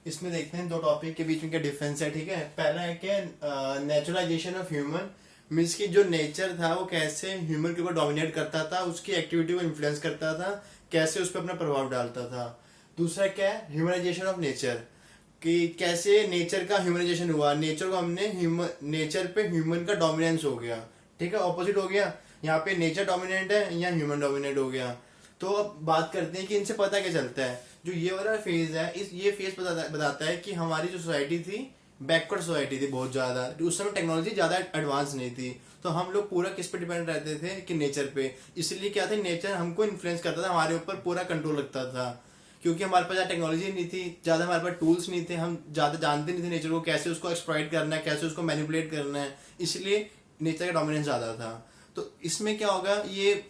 इसमें देखते हैं दो टॉपिक के बीच में क्या डिफरेंस है। ठीक है, पहला है क्या, नेचुरलाइजेशन ऑफ ह्यूमन, मीन्स की जो नेचर था वो कैसे ह्यूमन के ऊपर डोमिनेट करता था, उसकी एक्टिविटी को इन्फ्लुएंस करता था, कैसे उस पर अपना प्रभाव डालता था। दूसरा क्या है, ह्यूमनाइजेशन ऑफ नेचर, कि कैसे नेचर का ह्यूमनाइजेशन हुआ, नेचर को हमने नेचर पे ह्यूमन का डोमिनेंस हो गया। ठीक है, ऑपोजिट हो गया, यहाँ पे नेचर डोमिनेंट है, यहाँ ह्यूमन डोमिनेंट हो गया। तो अब बात करते हैं कि इनसे पता क्या चलता है। जो ये वाला फेज है, ये फेज बताता है कि हमारी जो सोसाइटी थी बैकवर्ड सोसाइटी थी बहुत ज्यादा, उस समय टेक्नोलॉजी ज्यादा एडवांस नहीं थी, तो हम लोग पूरा किस पे डिपेंड रहते थे कि नेचर पे। इसलिए क्या था, नेचर हमको इन्फ्लुएंस करता था, हमारे ऊपर पूरा कंट्रोल रखता था, क्योंकि हमारे पास ज्यादा टेक्नोलॉजी नहीं थी, ज्यादा हमारे पास टूल्स नहीं थे, हम ज्यादा जानते नहीं थे नेचर को कैसे उसको एक्सप्लॉइट करना है, कैसे उसको मैनिपुलेट करना है, इसलिए नेचर का डोमिनेंस ज्यादा था। तो इसमें क्या होगा, ये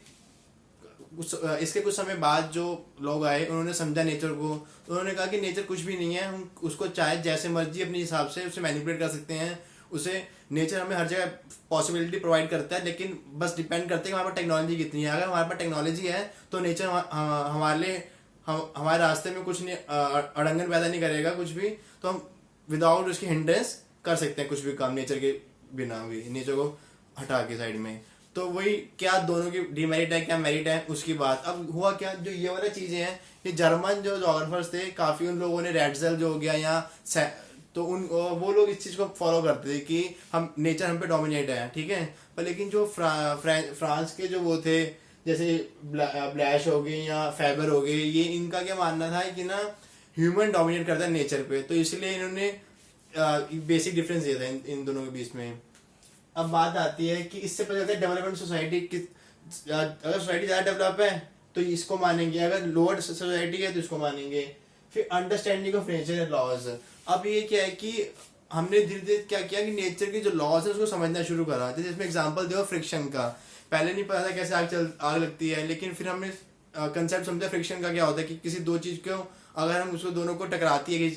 इसके कुछ समय बाद जो लोग आए उन्होंने समझा नेचर को, उन्होंने कहा कि नेचर कुछ भी नहीं है, हम उसको चाहे जैसे मर्जी अपने हिसाब से उसे मैनिपुलेट कर सकते हैं। उसे नेचर हमें हर जगह पॉसिबिलिटी प्रोवाइड करता है, लेकिन बस डिपेंड करते हैं कि हमारे पास टेक्नोलॉजी कितनी है। अगर हमारे पास टेक्नोलॉजी है तो नेचर हमारे रास्ते में कुछ नहीं, अड़ंगन पैदा नहीं करेगा कुछ भी, तो हम विदाउट उसकी हिंड्रेंस कर सकते हैं कुछ भी काम नेचर के बिना भी, नेचर को हटा के साइड में। तो वही क्या दोनों की डिमेरिट है क्या मेरिट है उसकी बात। अब हुआ क्या, जो ये वाला चीजें हैं, ये जर्मन जो जोग्राफर्स थे काफी, उन लोगों ने रेडजल जो हो गया या तो वो लोग इस चीज को फॉलो करते थे कि हम नेचर हम पे डोमिनेट है। ठीक है, पर लेकिन जो फ्रांस के जो वो थे, जैसे ब्लैश हो गए या फैबर हो गए, ये इनका क्या मानना था कि ना ह्यूमन डोमिनेट करता है नेचर पे, तो इसलिए इन्होंने बेसिक डिफरेंस दिया था इन दोनों के बीच में। अब बात आती है कि इससे पता चलता है डेवलपमेंट सोसाइटी अगर सोसाइटी ज्यादा डेवलप है तो इसको मानेंगे, अगर लोअर सोसाइटी है तो इसको मानेंगे। फिर अंडरस्टैंडिंग ऑफ नेचर लॉज, अब ये क्या है कि हमने धीरे धीरे क्या किया कि नेचर के जो लॉज है उसको समझना शुरू करा। जैसे इसमें एग्जांपल दो फ्रिक्शन का, पहले नहीं पता था कैसे आग लगती है, लेकिन फिर हमने कंसेप्ट समझा फ्रिक्शन का क्या होता है, कि किसी दो चीज को अगर हम उसको दोनों को टकराती है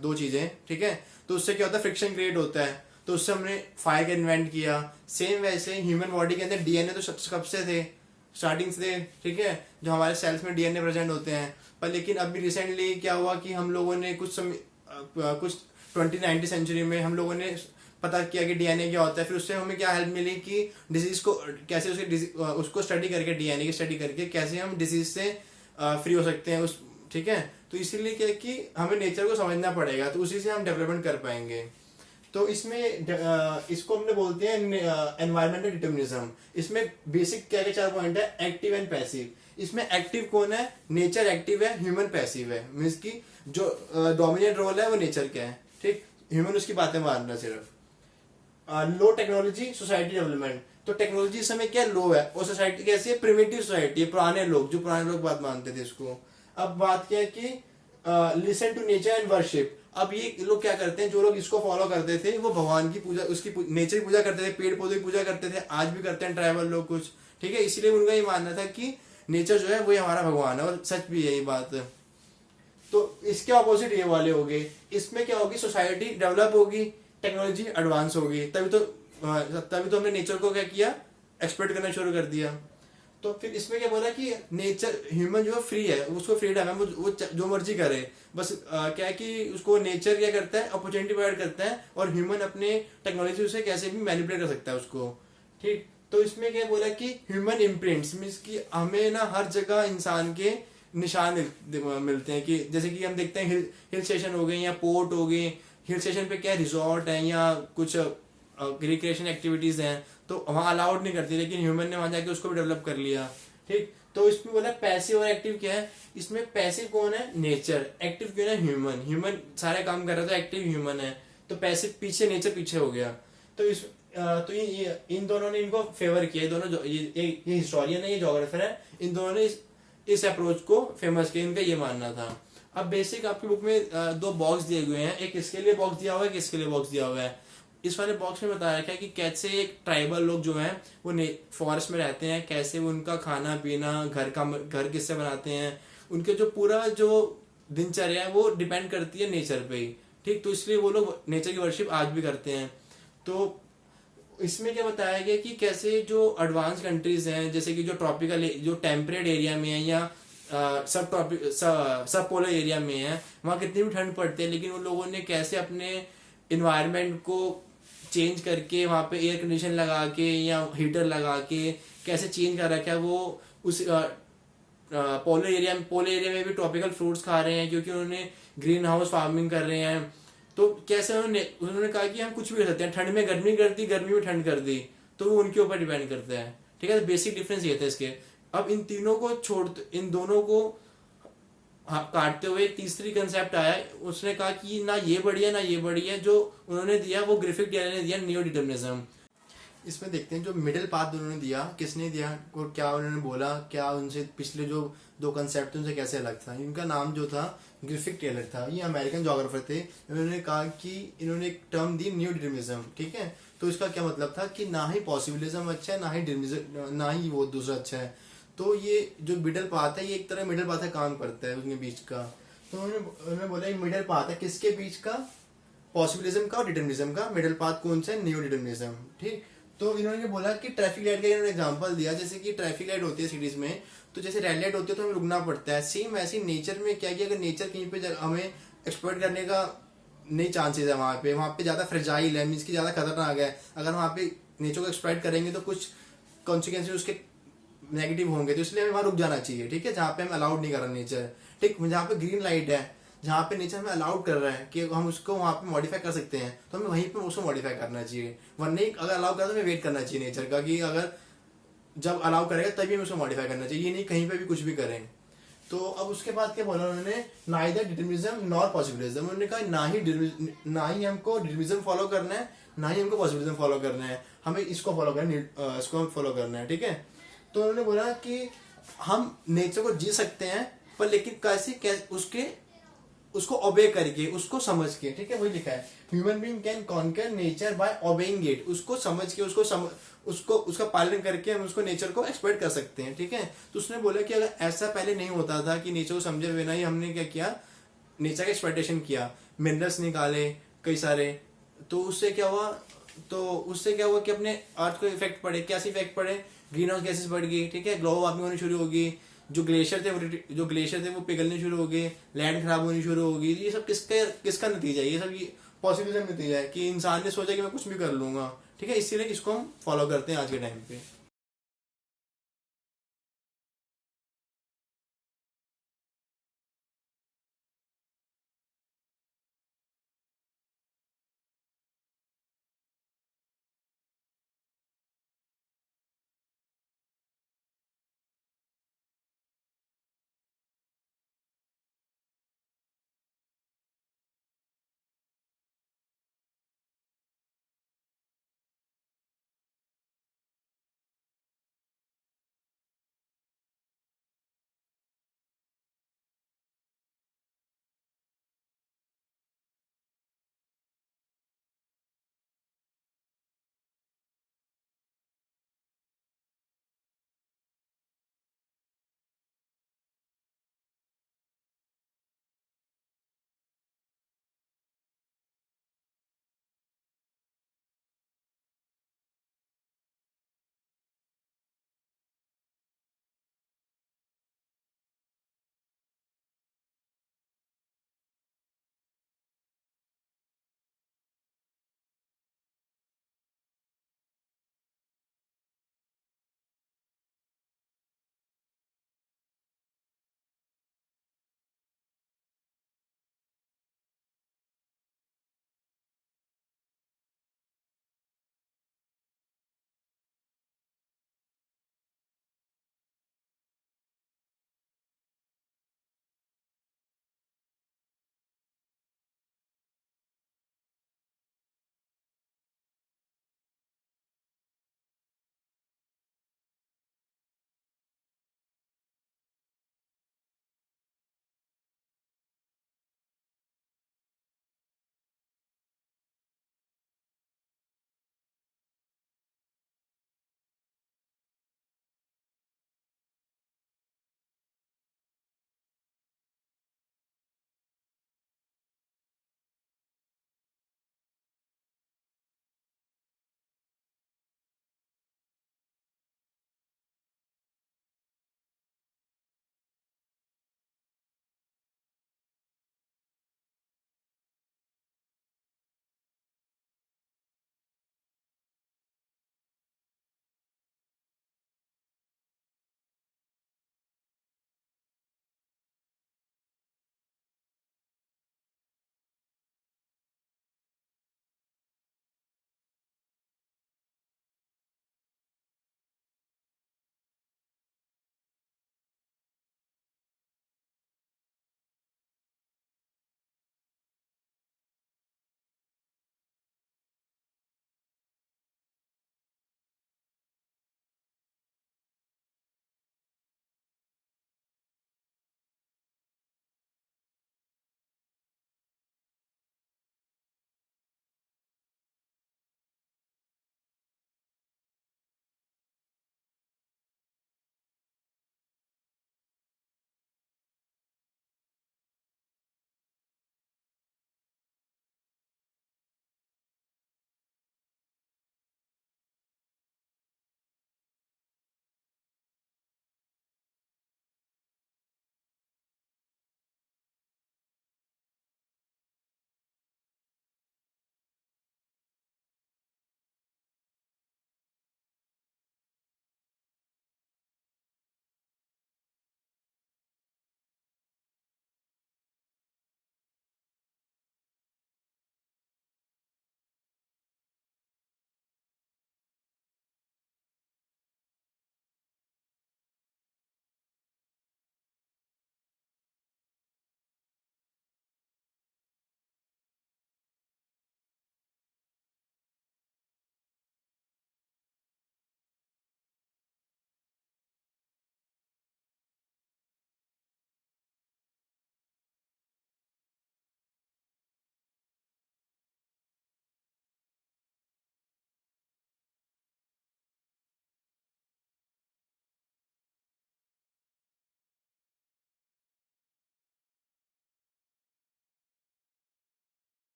दो चीजें, ठीक है, तो उससे क्या होता है, फ्रिक्शन क्रिएट होता है, तो उससे हमने फायर का इन्वेंट किया। सेम वैसे ह्यूमन बॉडी के अंदर डीएनए तो कब से थे, स्टार्टिंग से, ठीक है, जो हमारे सेल्स में डीएनए प्रेजेंट होते हैं। पर लेकिन अभी रिसेंटली क्या हुआ कि हम लोगों ने कुछ 20th सेंचुरी में हम लोगों ने पता किया कि डीएनए क्या होता है। फिर उससे हमें क्या हेल्प मिली कि डिजीज को कैसे उसको स्टडी करके, डीएनए की स्टडी करके कैसे हम डिजीज से फ्री हो सकते हैं उस, ठीक है। तो इसीलिए क्या कि हमें नेचर को समझना पड़ेगा, तो उसी से हम डेवलपमेंट कर पाएंगे। तो इसमें इसको हमने बोलते हैं एनवायरमेंटल डिटर्मिनिज्म। इसमें बेसिक क्या क्या 4 पॉइंट है, एक्टिव एंड पैसिव। इसमें एक्टिव कौन है, नेचर एक्टिव है, ह्यूमन पैसिव है, मीन्स की जो डोमिनेंट रोल है वो नेचर का है, ठीक, ह्यूमन उसकी बातें मानना सिर्फ। लो टेक्नोलॉजी सोसाइटी डेवलपमेंट, तो टेक्नोलॉजी इस समय क्या लो है, और सोसाइटी कैसी है, प्रिमिटिव सोसाइटी है, पुराने लोग बात मानते थे इसको। अब बात क्या है कि listen to nature and worship. अब ये लोग क्या करते हैं, जो लोग इसको फॉलो करते थे वो भगवान की पूजा, नेचर की पूजा करते थे, पेड़ पौधे की पूजा करते थे, आज भी करते हैं ट्राइबल लोग कुछ, ठीक है। इसलिए उनका ये मानना था कि नेचर जो है वो हमारा भगवान है, और सच भी है ये बात। तो इसके अपोजिट ये वाले हो गए। इसमें क्या होगी, सोसाइटी डेवलप होगी, टेक्नोलॉजी एडवांस होगी, तभी तो हमने नेचर को क्या किया, एक्सप्लोइट करना शुरू कर दिया। तो फिर इसमें क्या बोला कि नेचर, ह्यूमन जो है फ्री है, उसको फ्रीडम है, वो जो मर्जी करे, बस क्या है कि उसको नेचर क्या करता है, अपॉर्चुनिटी प्रोवाइड करता है, और ह्यूमन अपने टेक्नोलॉजी से कैसे भी मैनिपुलेट कर सकता है उसको, ठीक। तो इसमें क्या बोला कि ह्यूमन इम्प्रिंट्स, मीन्स कि हमें ना हर जगह इंसान के निशान मिलते हैं, कि जैसे कि हम देखते हैं हिल स्टेशन हो गए या पोर्ट हो गए, हिल स्टेशन पे क्या रिजॉर्ट है या कुछ रिक्रिएशन एक्टिविटीज हैं, तो वहाँ अलाउड नहीं करती, लेकिन ह्यूमन ने वहां जाके उसको भी डेवलप कर लिया, ठीक। तो इसमें बोला पैसिव और एक्टिव क्या है, इसमें पैसिव कौन है, नेचर, एक्टिव क्यों है, ह्यूमन सारे काम कर रहा था, एक्टिव ह्यूमन है, तो पैसिव पीछे, नेचर पीछे हो गया। तो इन दोनों ने इनको फेवर किया, दोनों ये हिस्टोरियन है, ये जोग्राफर है, इन दोनों ने इस अप्रोच को फेमस किया, इनका ये मानना था। अब बेसिक आपकी बुक में 2 बॉक्स दिए हुए हैं, एक इसके लिए बॉक्स दिया हुआ है, एक इसके लिए बॉक्स दिया हुआ है। इस वाले बॉक्स में बताया रखा है कि कैसे एक ट्राइबल लोग जो हैं वो फॉरेस्ट में रहते हैं, कैसे वो उनका खाना पीना, घर किससे बनाते हैं, उनके जो पूरा जो दिनचर्या है वो डिपेंड करती है नेचर पे ही, ठीक। तो इसलिए वो लोग नेचर की वर्शिप आज भी करते हैं। तो इसमें क्या बताया गया कि कैसे जो एडवांस कंट्रीज हैं, जैसे कि जो ट्रॉपिकल, जो टेम्परेट एरिया में है, या सब पोलर एरिया में है, वहाँ कितनी भी ठंड पड़ती है, लेकिन उन लोगों ने कैसे अपने इन्वायरमेंट को चेंज करके वहाँ पे एयर कंडीशन लगा के या हीटर लगा के कैसे चेंज कर रखा है। वो उस पोलर एरिया में भी ट्रॉपिकल फ्रूट्स खा रहे हैं, क्योंकि उन्होंने ग्रीन हाउस फार्मिंग कर रहे हैं। तो कैसे उन्होंने कहा कि हम कुछ भी कर सकते हैं, ठंड में गर्मी कर दी, गर्मी में ठंड कर दी, तो वो उनके ऊपर डिपेंड करता है। ठीक है, तो बेसिक डिफरेंस ये था इसके। अब इन तीनों को इन दोनों को काटते हुए तीसरी कंसेप्ट आया, उसने कहा कि ना ये बढ़िया ना ये बढ़िया, जो उन्होंने दिया वो ग्रिफिथ टेलर ने दिया, नियो डिटर्मिनिज्म। इसमें देखते हैं जो मिडिल पाथ उन्होंने दिया, किसने दिया और क्या उन्होंने बोला, क्या उनसे पिछले जो दो कंसेप्ट उनसे कैसे अलग था। इनका नाम जो था ग्रिफिथ टेलर था, ये अमेरिकन जोग्राफर थे। इन्होंने कहा कि इन्होंने एक टर्म दी न्यू डिटर्मिनिज्म। ठीक है, तो इसका क्या मतलब था कि ना ही पॉसिबिलिज्म अच्छा है, ना ही वो दूसरा अच्छा है। तो ये जो मिडिल पाथ है, ये एक तरह मिडिल पाथ है, काम करता है उसके बीच का। तो उन्होंने बोला मिडिल पाथ है किसके बीच का, पॉसिबिलिज्म का और डिटर्मिनिज्म का। मिडिल पाथ कौन सा है, न्यू डिटर्मिनिज्म। ठीक, तो इन्होंने बोला कि ट्रैफिक लाइट का इन्होंने एग्जांपल दिया, जैसे कि ट्रैफिक लाइट होती है सिटीज में, तो जैसे रेड लाइट होती है तो हमें रुकना पड़ता है। सेम ऐसी नेचर में क्या किया, अगर नेचर कहीं पे हमें एक्सप्लोर करने का नहीं चांसेस है, वहाँ पे ज्यादा फ्रेजाइल है, मीन्स की ज्यादा खतरनाक है, अगर वहाँ पे नेचर को एक्सप्लॉइट करेंगे तो कुछ कॉन्सिक्वेंसेज उसके नेगेटिव होंगे, तो इसलिए हमें वहाँ रुक जाना चाहिए। ठीक है, जहाँ पे हम अलाउड नहीं कर रहा नेचर। ठीक, जहाँ पे ग्रीन लाइट है, जहाँ पे नेचर हमें अलाउड कर रहा है कि हम उसको वहाँ पे मॉडिफाई कर सकते हैं, तो हमें वहीं पे उसको मॉडिफाई करना चाहिए। वरना अगर अलाउ कर तो हमें वेट करना चाहिए नेचर का, कि अगर जब अलाउ करेगा तभी हमें उसको मॉडिफाई करना चाहिए, ये नहीं कहीं पे भी कुछ भी करें। तो अब उसके बाद क्या बोला उन्होंने, नाइदर डिटर्मिनिज्म नॉर पॉसिबिलिज्म। उन्होंने कहा ना ही हमको डिटर्मिनिज्म फॉलो करना है, ना ही हमको पॉसिबिलिज्म फॉलो करना है, हमें इसको फॉलो करना है, इसको फॉलो करना है। ठीक है, तो उन्होंने बोला कि हम नेचर को जी सकते हैं, पर लेकिन कैसे उसको ओबे करके, उसको समझ के। ठीक है, वही लिखा है, human being can conquer nature by obeying it. उसको समझ के, उसका पालन करके हम उसको नेचर को एक्सप्लोइट कर सकते हैं। ठीक है, तो उसने बोला कि अगर ऐसा पहले नहीं होता था कि नेचर को समझे बिना ही हमने क्या किया, नेचर का एक्सप्लॉइटेशन किया, मिनरल्स निकाले कई सारे, तो उससे क्या हुआ कि अपने अर्थ को इफेक्ट पड़े। क्या इफेक्ट पड़े, ग्रीन हाउस गैसेस बढ़ गई। ठीक है, ग्लोबल वार्मिंग होनी शुरू होगी, जो ग्लेशियर थे वो पिघलने शुरू हो गए, लैंड खराब होनी शुरू हो गई। ये सब किसका नतीजा है, ये सब पॉसिबिलिज्म नतीजा है कि इंसान ने सोचा कि मैं कुछ भी कर लूंगा। ठीक है, इसीलिए इसको हम फॉलो करते हैं आज के टाइम पे।